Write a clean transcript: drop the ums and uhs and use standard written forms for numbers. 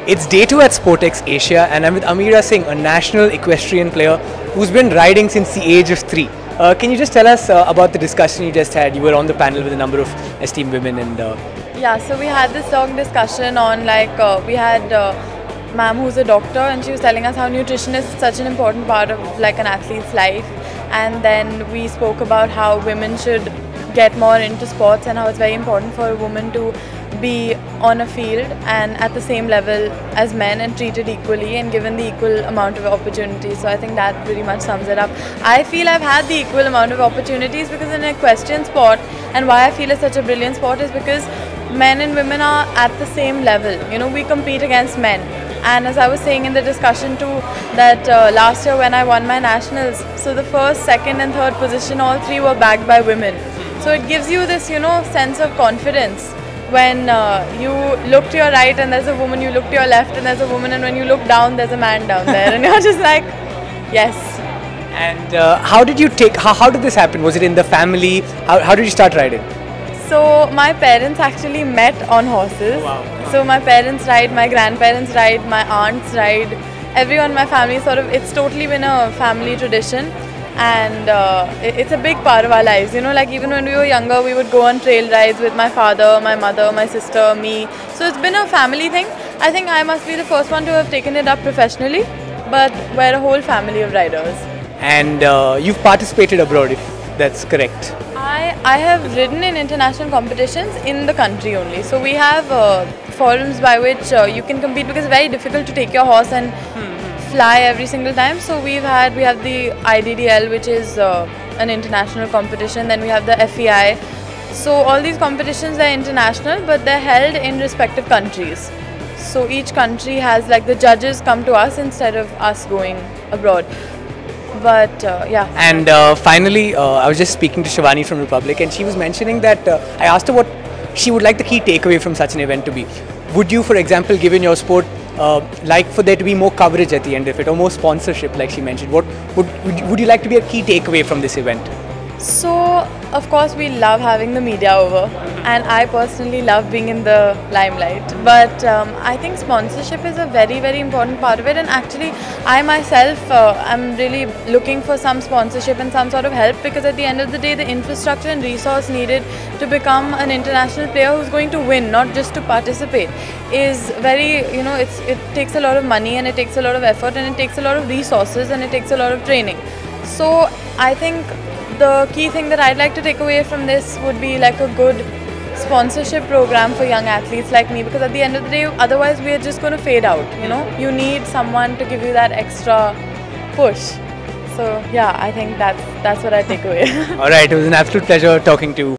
It's day 2 at Sportex Asia, and I'm with Ameera Singh, a national equestrian player who's been riding since the age of 3. Can you just tell us about the discussion you just had? You were on the panel with a number of esteemed women and... Yeah, so we had this long discussion on we had ma'am who's a doctor, and she was telling us how nutrition is such an important part of like an athlete's life, and then we spoke about how women should get more into sports and how it's very important for a woman to be on a field and at the same level as men and treated equally and given the equal amount of opportunities. So I think that pretty much sums it up. I feel I've had the equal amount of opportunities because in an equestrian sport, and why I feel it's such a brilliant sport is because men and women are at the same level. You know, we compete against men. And as I was saying in the discussion too, that last year when I won my nationals, so the first, second and third position, all three were backed by women. So it gives you this, sense of confidence when you look to your right and there's a woman, you look to your left and there's a woman, and when you look down there's a man down there, and you're just like, yes. And how did this happen? Was it in the family? How did you start riding? So my parents actually met on horses. Wow. So my parents ride, my grandparents ride, my aunts ride, everyone in my family it's totally been a family tradition. And it's a big part of our lives, like even when we were younger we would go on trail rides with my father, my mother, my sister, me. So it's been a family thing. I think I must be the first one to have taken it up professionally, but we're a whole family of riders. And you've participated abroad, if that's correct. I have ridden in international competitions in the country only. So we have forums by which you can compete, because it's very difficult to take your horse and fly every single time. So we have the IDDL, which is an international competition. Then we have the FEI. So all these competitions are international, but they're held in respective countries. So each country has the judges come to us instead of us going abroad. But yeah. And finally, I was just speaking to Shivani from Republic, and she was mentioning that I asked her what she would like the key takeaway from such an event to be. Would you, for example, given your sport, like for there to be more coverage at the end of it, or more sponsorship, like she mentioned? What would you like to be a key takeaway from this event? So, of course, we love having the media over, and I personally love being in the limelight. But I think sponsorship is a very, very important part of it. And actually, I myself am really looking for some sponsorship and some sort of help, because at the end of the day, the infrastructure and resource needed to become an international player who's going to win, not just to participate, is very, it takes a lot of money, and it takes a lot of effort, and it takes a lot of resources, and it takes a lot of training. So I think the key thing that I'd like to take away from this would be a good sponsorship program for young athletes like me, because at the end of the day, otherwise we are just going to fade out, You need someone to give you that extra push. So yeah, I think that's what I take away. Alright, it was an absolute pleasure talking to you.